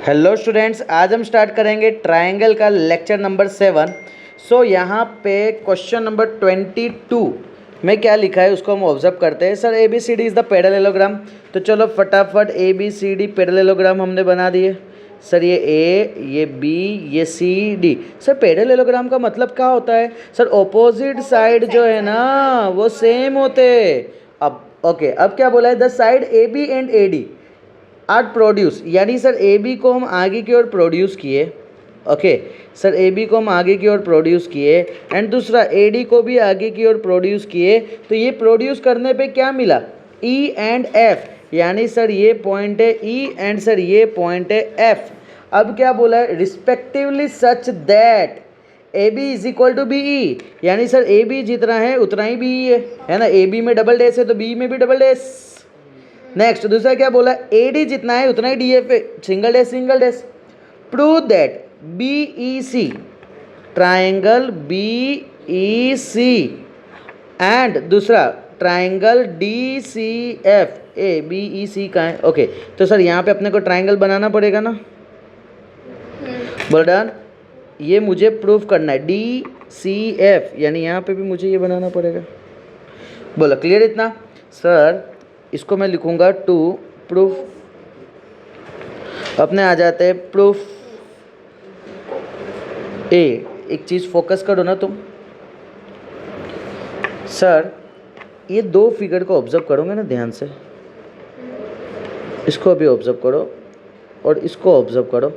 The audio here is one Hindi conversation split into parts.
हेलो स्टूडेंट्स, आज हम स्टार्ट करेंगे ट्रायंगल का लेक्चर नंबर 7। सो यहाँ पे क्वेश्चन नंबर 22 में क्या लिखा है उसको हम ऑब्जर्व करते हैं। Sir A B C D is the parallelogram. तो चलो फटाफट A B C D parallelogram हमने बना दिए। सर ये ए, ये बी, ये सी डी। सर पैरेललोग्राम का मतलब क्या होता है? सर ऑपोजिट साइड जो है ना वो सेम होते। अब ओके, अब क्या बोला है? The side A B and A D are produce, यानी सर ए बी को हम आगे की ओर प्रोड्यूस किए। ओके सर, ए बी को हम आगे की ओर प्रोड्यूस किए एंड दूसरा ए डी को भी आगे की ओर प्रोड्यूस किए। तो ये प्रोड्यूस करने पे क्या मिला? ई एंड एफ, यानी सर ये पॉइंट है ई एंड सर ये पॉइंट है एफ। अब क्या बोला है? Respectively such that A B is equal to B E, यानी सर ए बी जितना है उतना ही बी ई है ना। ए बी में डबल डैश है तो बी में भी डबल डैश। नेक्स्ट दूसरा क्या बोला? ए डी जितना है उतना ही डी एफ है, single dash single dash. Prove that B E C, triangle B E C and दूसरा triangle D C F. A B E C का है। ओके तो सर यहाँ पे अपने को ट्राइंगल बनाना पड़ेगा ना। बोल डन, ये मुझे प्रूफ करना है डी सी एफ, यानी यहाँ पे भी मुझे ये बनाना पड़ेगा। बोलो क्लियर इतना? सर इसको मैं लिखूंगा टू प्रूफ। अपने आ जाते हैं प्रूफ ए। एक चीज़ फोकस करो ना तुम। सर ये दो फिगर को ऑब्जर्व करोगे ना ध्यान से, इसको भी ऑब्जर्व करो और इसको ऑब्जर्व करो।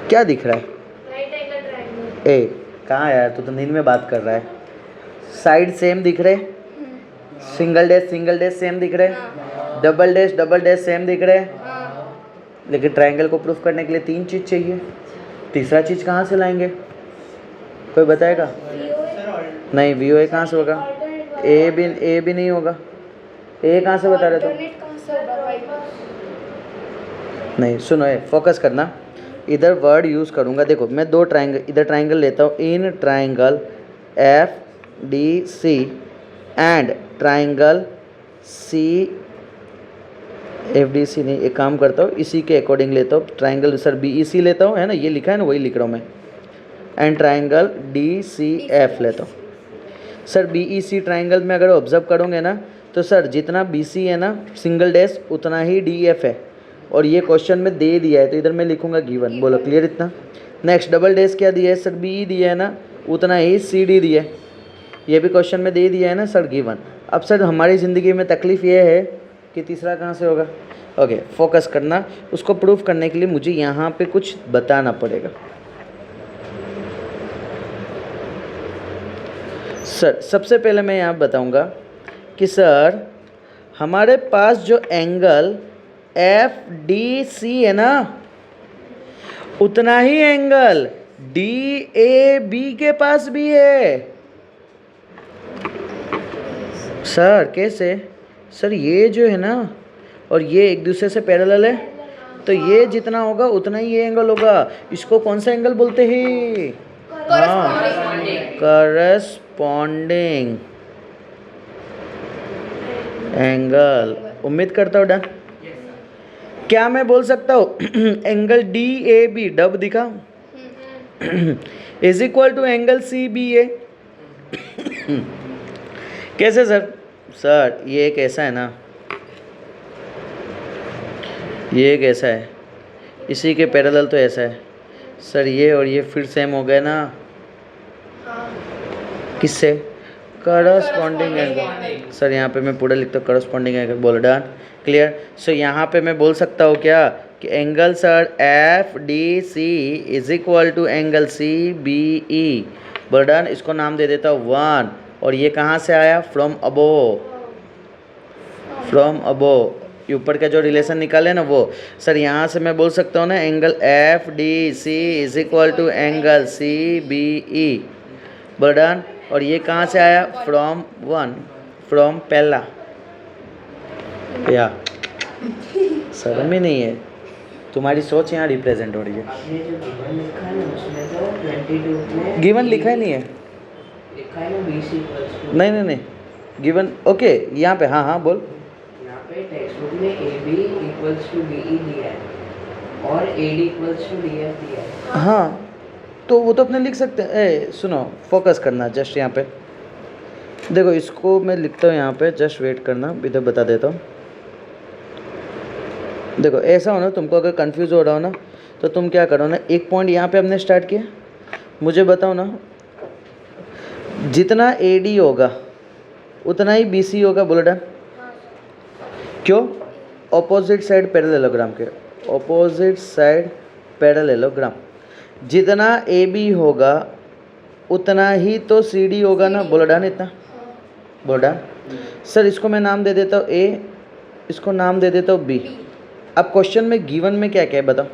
क्या दिख रहा है? Right angle triangle. ए कहाँ यार, तू तो नींद में बात कर रहा है। साइड सेम दिख रहे, सिंगल डैश सेम दिख रहे, डबल डैश सेम दिख रहे। लेकिन ट्रायंगल को प्रूफ करने के लिए तीन चीज़ चाहिए। तीसरा चीज़ कहाँ से लाएंगे? कोई बताएगा? नहीं, वी ओ ए कहाँ से होगा? ए भी नहीं होगा। ए कहाँ से बता रहे तुम? नहीं सुनो, ए फोकस करना। इधर वर्ड यूज़ करूँगा। देखो मैं दो ट्रायंगल, इधर ट्रायंगल लेता हूँ। In triangle F D C and triangle C F D C. नहीं, एक काम करता हूँ, इसी के अकॉर्डिंग लेता हूँ। ट्राइंगल सर बी ई सी लेता हूँ, है ना, ये लिखा है ना, वही लिख रहा हूँ मैं। And triangle D C F लेता हूँ। Sir B E C triangle में अगर ऑब्जर्व करोगे ना तो सर जितना बी सी है ना सिंगल डैश उतना ही डी एफ है, और ये क्वेश्चन में दे दिया है तो इधर मैं लिखूँगा गिवन। बोलो क्लियर इतना? नेक्स्ट डबल डैश क्या दिया है? सर बी ई दिया है ना, उतना ही सी डी दिया है, ये भी क्वेश्चन में दे दिया है ना सर गिवन। अब सर हमारी ज़िंदगी में तकलीफ़ ये है कि तीसरा कहाँ से होगा। ओके फोकस करना। उसको प्रूफ करने के लिए मुझे यहाँ पे कुछ बताना पड़ेगा। सर सबसे पहले मैं यहाँ बताऊँगा कि सर हमारे पास जो एंगल एफ डी सी है ना, उतना ही एंगल डी ए बी के पास भी है। सर कैसे? सर ये जो है ना और ये एक दूसरे से पैरेलल है, तो ये जितना होगा उतना ही ये एंगल होगा। इसको कौन सा एंगल बोलते हैं? हाँ, करस्पॉन्डिंग एंगल। उम्मीद करता हूँ डन। क्या मैं बोल सकता हूँ एंगल डी ए बी, डब दिखा, is equal to angle C B A. कैसे सर? सर ये एक ऐसा है ना, ये एक ऐसा है, इसी के पैरेलल तो ऐसा है। सर ये और ये फिर सेम हो गए ना। किससे? Corresponding angle. सर यहाँ पे मैं पूरा लिखता हूँ करस्पॉन्डिंग एंगल। बोलो डन क्लियर? सो यहाँ पे मैं बोल सकता हूँ क्या कि angle sir F D C is equal to angle C B E. बोलो डन। इसको नाम दे देता हूँ 1, और ये कहाँ से आया? From above. फ्रॉम अबोव, ऊपर का जो रिलेशन निकाले ना वो। सर यहाँ से मैं बोल सकता हूँ ना angle F D C is equal to angle C B E. बोलो डन। और ये कहाँ से आया? फ्रॉम 1, फ्रॉम पहला। या शर्म ही नहीं है, तुम्हारी सोच यहाँ रिप्रेजेंट हो रही है। गिवन लिखा ही नहीं है। नहीं नहीं नहीं, गिवन ओके यहाँ पे। हाँ हाँ बोल। यहाँ पे टेक्स्ट बुक में A B equals to B E दिया है। और AD इक्वल्स टू DF दिया है। हाँ, तो वो तो अपने लिख सकते हैं। सुनो, फोकस करना जस्ट यहाँ पे। देखो इसको मैं लिखता हूँ यहाँ पे, जस्ट वेट करना, इधर बता देता हूँ। देखो ऐसा हो ना, तुमको अगर कंफ्यूज हो रहा हो ना, तो तुम क्या करो ना, एक पॉइंट यहाँ पे हमने स्टार्ट किया, मुझे बताओ ना, जितना AD होगा उतना ही BC होगा। बोलो डन। क्यों? ऑपोजिट साइड पैरेललोग्राम के, ऑपोजिट साइड पैरेललोग्राम, जितना AB होगा उतना ही तो CD होगा ना। बोलो डन। इतना बोलो डन। सर इसको मैं नाम दे देता हूँ A, इसको नाम दे देता हूँ B। अब क्वेश्चन में गिवन में क्या क्या है बताओ?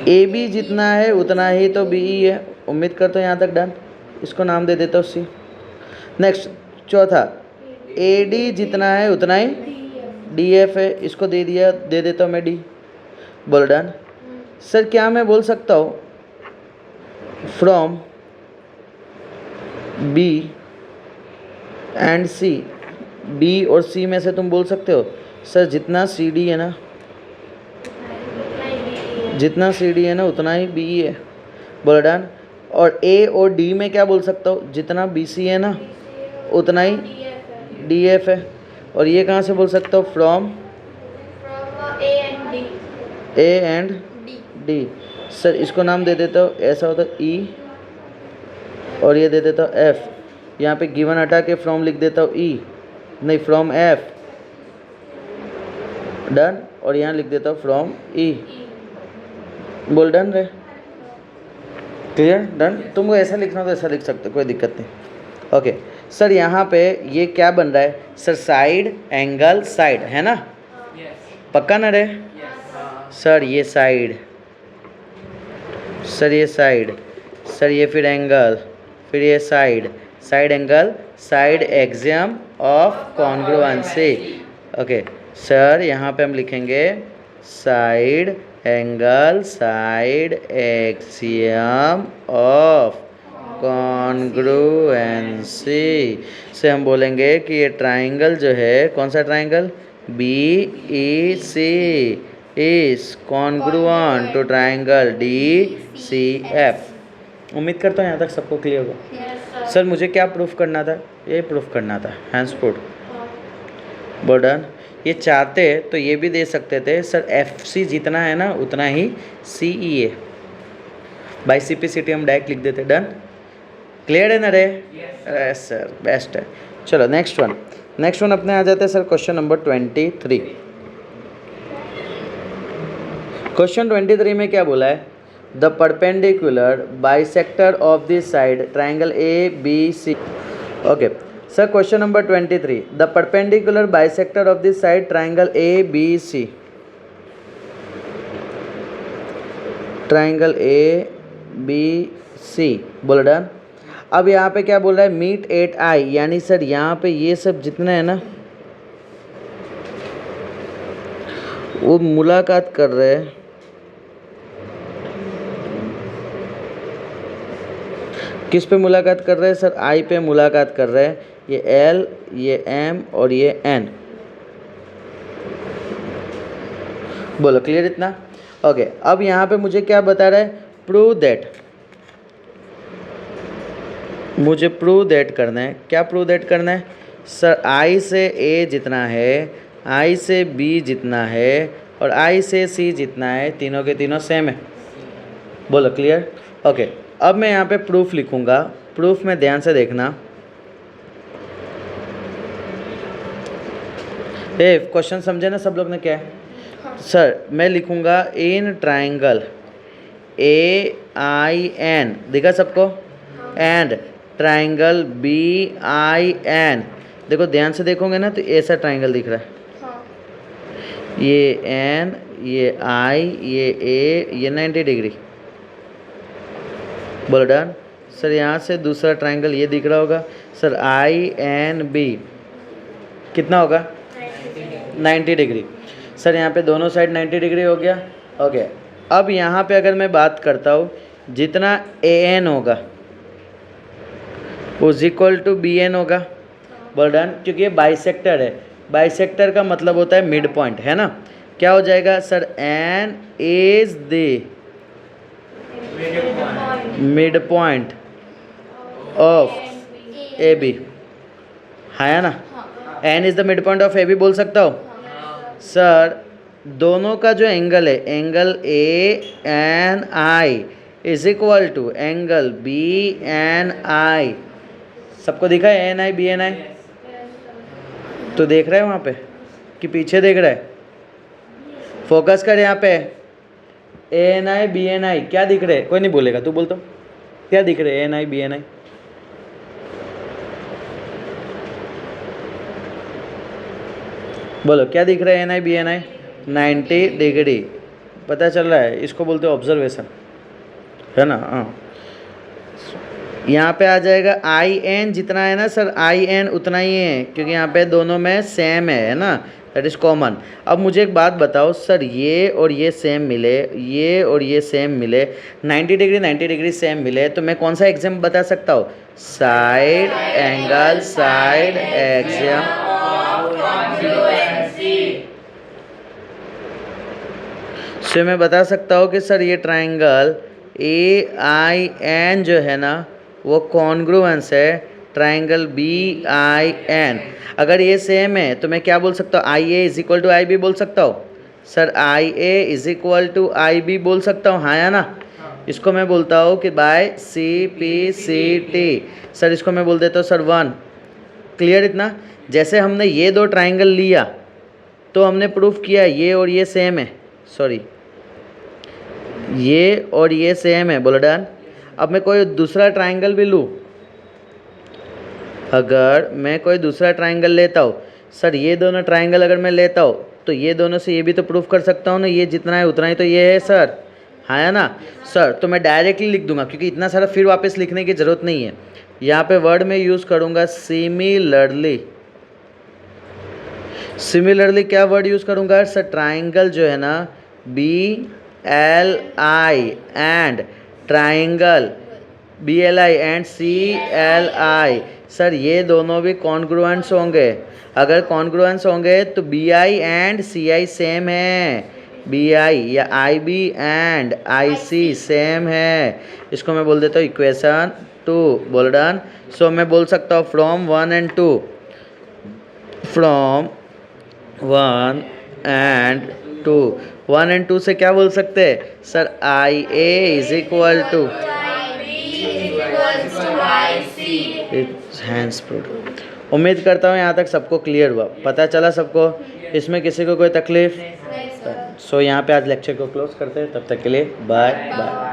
AB जितना है उतना ही तो BE है। उम्मीद करता हूँ यहाँ तक डन। इसको नाम दे देता हूँ C। नेक्स्ट चौथा, AD जितना है उतना ही DF है, इसको दे दिया, दे देता हूँ मैं D। बोल डन। सर क्या मैं बोल सकता हूँ from B and C, B और C में से तुम बोल सकते हो सर जितना CD है ना, जितना CD है ना उतना ही BE है। बोल डन। और A और D में क्या बोल सकता हूँ, जितना BC है ना उतना ही DF है। और ये कहाँ से बोल सकता हूँ, from A and D। Sir इसको नाम दे देता हूँ, ऐसा होता है E और ये दे देता हूँ F। यहाँ पे गिवन हटा के फ्रॉम लिख देता हूँ E, नहीं फ्रॉम F। डन। और यहाँ लिख देता हूँ फ्रॉम E। बोल डन रे। क्लियर? डन। तुमको ऐसा लिखना हो तो ऐसा लिख सकते हो, कोई दिक्कत नहीं। ओके सर, यहाँ पे ये क्या बन रहा है सर, साइड एंगल साइड है ना, पक्का ना रे? सर ये साइड, सर ये साइड, सर ये फिर एंगल, फिर ये side, side angle, side axiom of congruency. Okay sir, यहाँ पे हम लिखेंगे side angle, side axiom of congruency से हम बोलेंगे कि ये ट्राइंगल जो है, कौन सा triangle, BEC is congruent to triangle DCF। उम्मीद करता हूँ यहाँ तक सबको क्लियर होगा। सर मुझे क्या प्रूफ करना था, ये प्रूफ करना था, हैंड्स पुट। बोर्डन। ये चाहते तो ये भी दे सकते थे सर, FC जितना है ना उतना ही CE है, बाई CPCT हम डायरेक्ट लिख देते। डन। क्लियर है ना रे? यस सर, बेस्ट है। चलो नेक्स्ट वन, नेक्स्ट वन अपने आ जाते हैं सर क्वेश्चन नंबर 23। क्वेश्चन 23 में क्या बोला है, the perpendicular bisector of this side triangle ABC। Okay sir, question number 23, the perpendicular bisector of this side triangle ABC, triangle ABC। बोलो डन। अब यहाँ पे क्या बोल रहा है, मीट एट I, यानी सर यहाँ पे ये सब जितना है ना वो मुलाकात कर रहे हैं, किस पे मुलाकात कर रहे हैं सर, I पे मुलाकात कर रहे हैं। ये L, ये M और ये N। बोलो क्लियर इतना? ओके अब यहाँ पे मुझे क्या बता रहा है, प्रूव दैट, मुझे प्रूव दैट करना है। क्या प्रूव दैट करना है सर, I से A जितना है, I से B जितना है और I से C जितना है, तीनों के तीनों सेम है। बोलो क्लियर? ओके अब मैं यहाँ पे प्रूफ लिखूँगा, प्रूफ में ध्यान से देखना। क्वेश्चन समझे ना सब लोग ने क्या है? सर मैं लिखूँगा इन ट्राइंगल AIN, दिखा सबको, एंड ट्राइंगल BIN। देखो ध्यान से देखोगे ना तो ऐसा ट्राइंगल दिख रहा है, ये N, ये I, ये A, ये 90 डिग्री। बोलो डन। सर यहाँ से दूसरा ट्राइंगल ये दिख रहा होगा सर, INB कितना होगा, 90 डिग्री। सर यहाँ पे दोनों साइड 90 डिग्री हो गया। ओके अब यहाँ पे अगर मैं बात करता हूँ, जितना AN होगा वो इक्वल टू BN होगा। बोल डन। क्योंकि ये बाइसेक्टर है, बाइसेक्टर का मतलब होता है मिड पॉइंट, है ना। क्या हो जाएगा sir? N is the mid point of A B, है ना? N is the mid point of A B बोल सकता हो सर। दोनों का जो एंगल है, angle A N I is equal to angle B N I. सबको दिखा है N I B N I? तो देख रहे हैं वहाँ पे कि पीछे देख रहा है? फोकस कर यहाँ पे। ए एन आई बी एन आई क्या दिख रहे हैं? कोई नहीं बोलेगा, तू बोल तो क्या दिख रहे हैं? ए एन आई बी एन आई बोलो क्या दिख रहा है? N I B N I 90 degree पता चल रहा है, इसको बोलते हैं ऑब्जर्वेशन, है ना? हाँ, यहाँ पे आ जाएगा आई एन जितना है ना सर, आई एन उतना ही है क्योंकि यहाँ पे दोनों में सेम है ना, दैट इज़ कॉमन। अब मुझे एक बात बताओ सर, ये और ये सेम मिले, ये और ये सेम मिले, 90 डिग्री सेम मिले, तो मैं कौन सा एग्जाम बता सकता हूँ? Side angle side exam. से मैं बता सकता हूँ कि सर ये ट्राइंगल ए आई एन जो है ना वो कॉन्ग्रुएंस है ट्राइंगल बी आई एन। अगर ये सेम है तो मैं क्या बोल सकता हूँ? I A is equal to I B बोल सकता हूँ sir. I A is equal to I B बोल सकता हूँ, हाँ या ना? इसको मैं बोलता हूँ कि by C P C T. Sir इसको मैं बोल देता हूँ सर 1। क्लियर इतना? जैसे हमने ये दो ट्राइंगल लिया तो हमने प्रूफ किया ये और ये सेम है, सॉरी ये और ये सेम है, बोलो डन। अब मैं कोई दूसरा ट्राइंगल भी लूँ, अगर मैं कोई दूसरा ट्राइंगल लेता हूँ सर, ये दोनों ट्राइंगल अगर मैं लेता हूँ तो ये दोनों से ये भी तो प्रूफ कर सकता हूँ ना, ये जितना है उतना ही तो ये है सर, हाँ ना सर? तो मैं डायरेक्टली लिख दूंगा क्योंकि इतना सारा फिर वापस लिखने की ज़रूरत नहीं है। यहाँ पे वर्ड में यूज़ करूँगा सिमिलरली। सिमिलरली क्या वर्ड यूज़ करूँगा सर? ट्राइंगल जो है ना B L I and triangle B L I and C L I, sir ये दोनों भी कॉन्ग्रुएंट्स होंगे। अगर कॉन्ग्रुएंट्स होंगे तो B I and C I same है, बी आई या I B and I C same है। इसको मैं बोल देता हूँ इक्वेशन 2, बोल डन। सो मैं बोल सकता हूँ from 1 and 2, from 1 and 2, 1 and 2 से क्या बोल सकते हैं sir? I A is equal to hence proof. उम्मीद करता हूँ यहाँ तक सबको क्लियर हुआ, पता चला सबको? इसमें किसी को कोई तकलीफ? सो यहाँ पे आज लेक्चर को क्लोज करते हैं, तब तक के लिए बाय बाय।